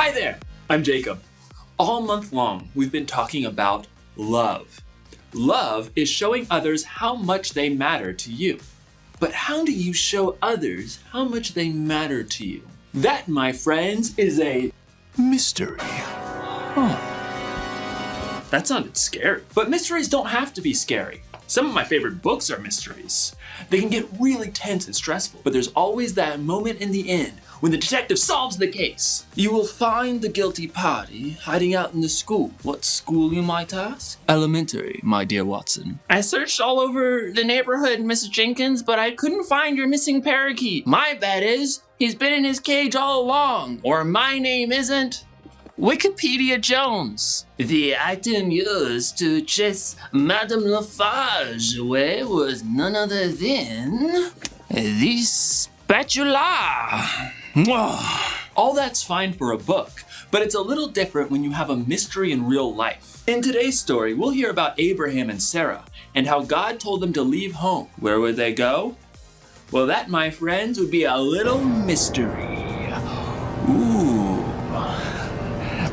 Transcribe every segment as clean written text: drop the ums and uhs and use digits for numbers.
Hi there, I'm Jacob. All month long, we've been talking about love. Love is showing others how much they matter to you. But how do you show others how much they matter to you? That, my friends, is a mystery. That sounded scary. But mysteries don't have to be scary. Some of my favorite books are mysteries. They can get really tense and stressful, but there's always that moment in the end when the detective solves the case. You will find the guilty party hiding out in the school. What school, you might ask? Elementary, my dear Watson. I searched all over the neighborhood, Mrs. Jenkins, but I couldn't find your missing parakeet. My bet is he's been in his cage all along, or my name isn't Wikipedia Jones. The item used to chase Madame Lafarge away was none other than the spatula. All that's fine for a book, but it's a little different when you have a mystery in real life. In today's story, we'll hear about Abraham and Sarah and how God told them to leave home. Where would they go? Well, that, my friends, would be a little mystery. Ooh.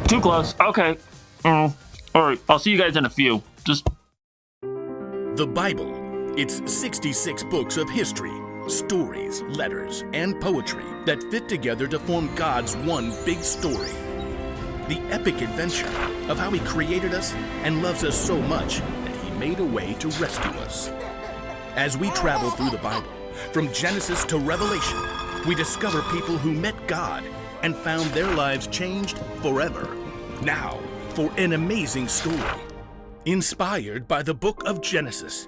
Too close. Okay. All right. I'll see you guys in a few. The Bible. It's 66 books of history, stories, letters, and poetry that fit together to form God's one big story. The epic adventure of how He created us and loves us so much that He made a way to rescue us. As we travel through the Bible, from Genesis to Revelation, we discover people who met God and found their lives changed forever. Now, for an amazing story, inspired by the book of Genesis,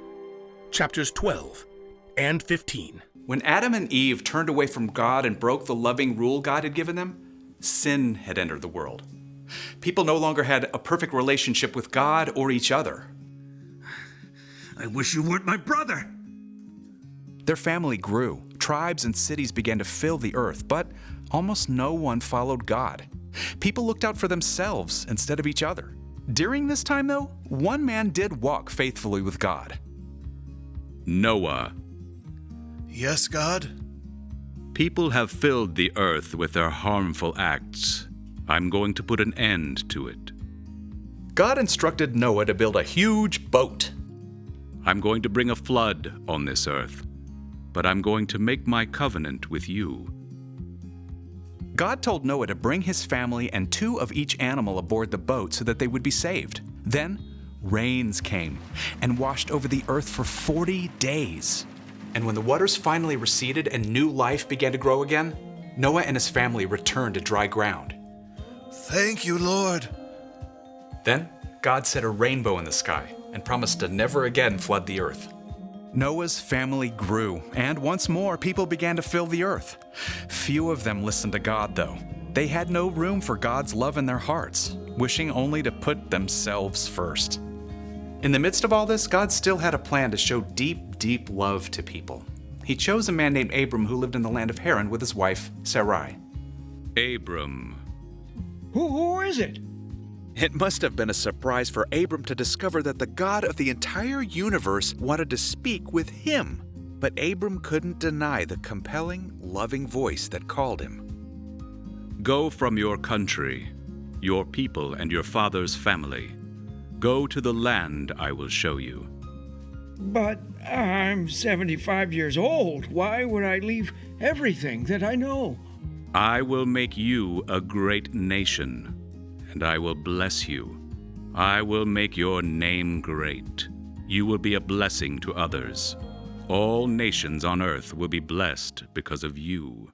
chapters 12 and 15. When Adam and Eve turned away from God and broke the loving rule God had given them, sin had entered the world. People no longer had a perfect relationship with God or each other. I wish you weren't my brother. Their family grew. Tribes and cities began to fill the earth, but almost no one followed God. People looked out for themselves instead of each other. During this time, though, one man did walk faithfully with God. Noah. Yes, God? People have filled the earth with their harmful acts. I'm going to put an end to it. God instructed Noah to build a huge boat. I'm going to bring a flood on this earth, but I'm going to make my covenant with you. God told Noah to bring his family and 2 of each animal aboard the boat so that they would be saved. Then rains came and washed over the earth for 40 days. And when the waters finally receded and new life began to grow again, Noah and his family returned to dry ground. Thank you, Lord. Then God set a rainbow in the sky and promised to never again flood the earth. Noah's family grew, and once more people began to fill the earth. Few of them listened to God, though. They had no room for God's love in their hearts, wishing only to put themselves first. In the midst of all this, God still had a plan to show deep, deep love to people. He chose a man named Abram who lived in the land of Haran with his wife, Sarai. Abram. Who is it? It must have been a surprise for Abram to discover that the God of the entire universe wanted to speak with him. But Abram couldn't deny the compelling, loving voice that called him. Go from your country, your people, and your father's family. Go to the land I will show you. But I'm 75 years old. Why would I leave everything that I know? I will make you a great nation, and I will bless you. I will make your name great. You will be a blessing to others. All nations on earth will be blessed because of you.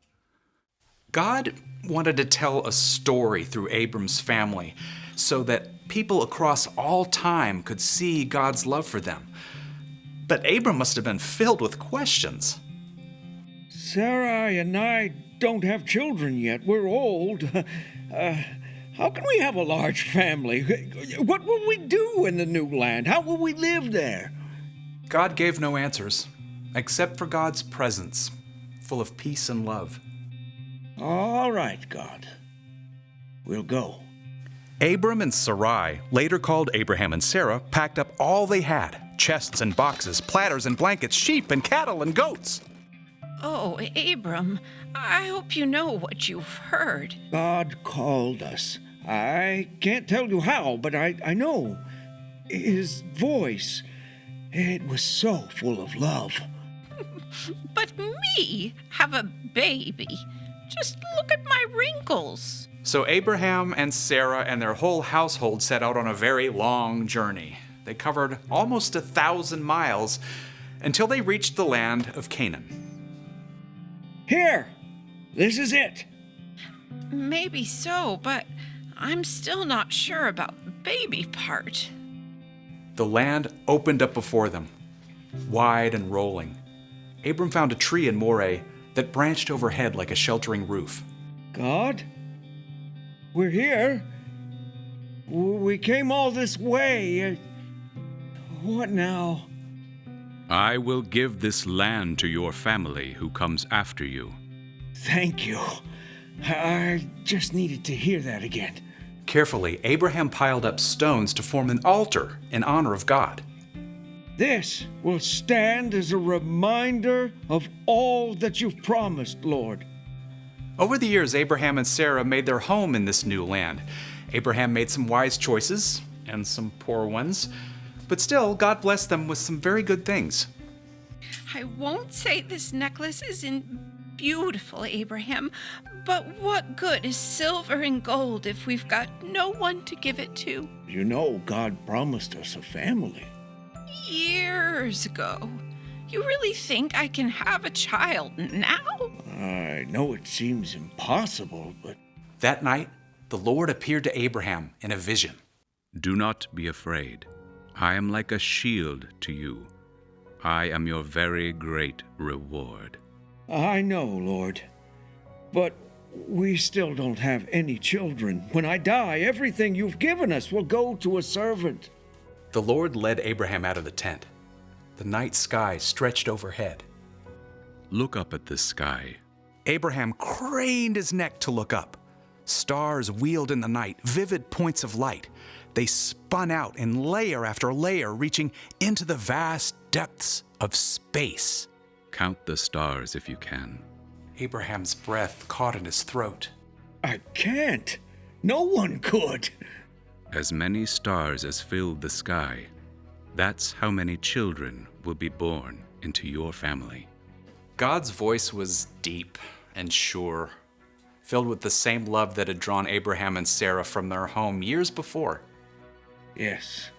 God wanted to tell a story through Abram's family so that people across all time could see God's love for them. But Abram must have been filled with questions. Sarai and I don't have children yet. We're old. How can we have a large family? What will we do in the new land? How will we live there? God gave no answers, except for God's presence, full of peace and love. All right, God. We'll go. Abram and Sarai, later called Abraham and Sarah, packed up all they had, chests and boxes, platters and blankets, sheep and cattle and goats. Oh, Abram, I hope you know what you've heard. God called us. I can't tell you how, but I know. His voice, it was so full of love. But me have a baby. Just look at my wrinkles. So Abraham and Sarah and their whole household set out on a very long journey. They covered almost 1,000 miles until they reached the land of Canaan. Here, this is it. Maybe so, but I'm still not sure about the baby part. The land opened up before them, wide and rolling. Abram found a tree in Moreh that branched overhead like a sheltering roof. God, we're here. We came all this way. What now? I will give this land to your family who comes after you. Thank you. I just needed to hear that again. Carefully, Abraham piled up stones to form an altar in honor of God. This will stand as a reminder of all that you've promised, Lord. Over the years, Abraham and Sarah made their home in this new land. Abraham made some wise choices and some poor ones, but still, God blessed them with some very good things. I won't say this necklace isn't beautiful, Abraham, but what good is silver and gold if we've got no one to give it to? You know, God promised us a family. Years ago. You really think I can have a child now? I know it seems impossible, but... That night, the Lord appeared to Abraham in a vision. Do not be afraid. I am like a shield to you. I am your very great reward. I know, Lord, but we still don't have any children. When I die, everything you've given us will go to a servant. The Lord led Abraham out of the tent. The night sky stretched overhead. Look up at the sky. Abraham craned his neck to look up. Stars wheeled in the night, vivid points of light. They spun out in layer after layer, reaching into the vast depths of space. Count the stars if you can. Abraham's breath caught in his throat. I can't. No one could. As many stars as filled the sky, that's how many children will be born into your family. God's voice was deep and sure, filled with the same love that had drawn Abraham and Sarah from their home years before. Yes.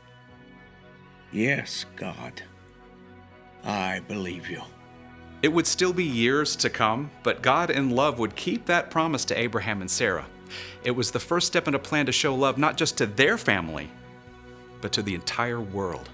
Yes, God. I believe you. It would still be years to come, but God in love would keep that promise to Abraham and Sarah. It was the first step in a plan to show love not just to their family, but to the entire world.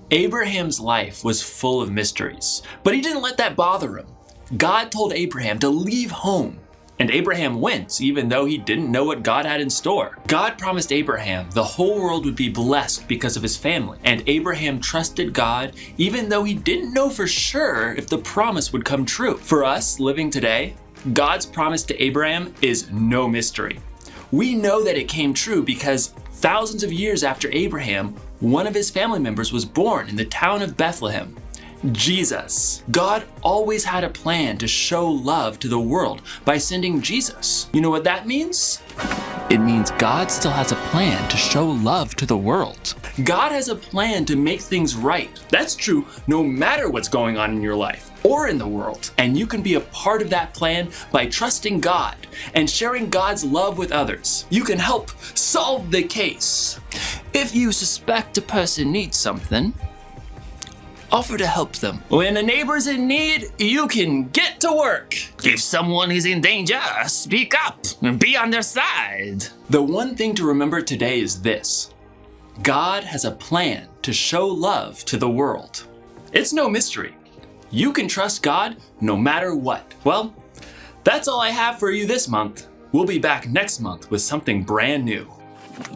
Abraham's life was full of mysteries, but he didn't let that bother him. God told Abraham to leave home, and Abraham went, even though he didn't know what God had in store. God promised Abraham the whole world would be blessed because of his family, and Abraham trusted God, even though he didn't know for sure if the promise would come true. For us living today, God's promise to Abraham is no mystery. We know that it came true because thousands of years after Abraham, one of his family members was born in the town of Bethlehem. Jesus. God always had a plan to show love to the world by sending Jesus. You know what that means? It means God still has a plan to show love to the world. God has a plan to make things right. That's true no matter what's going on in your life or in the world. And you can be a part of that plan by trusting God and sharing God's love with others. You can help solve the case. If you suspect a person needs something, offer to help them. When a neighbor's in need, you can get to work. If someone is in danger, speak up and be on their side. The one thing to remember today is this: God has a plan to show love to the world. It's no mystery. You can trust God no matter what. Well, that's all I have for you this month. We'll be back next month with something brand new.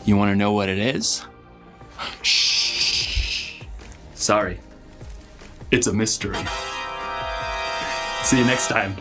You want to know what it is? Shh. Sorry. It's a mystery. See you next time.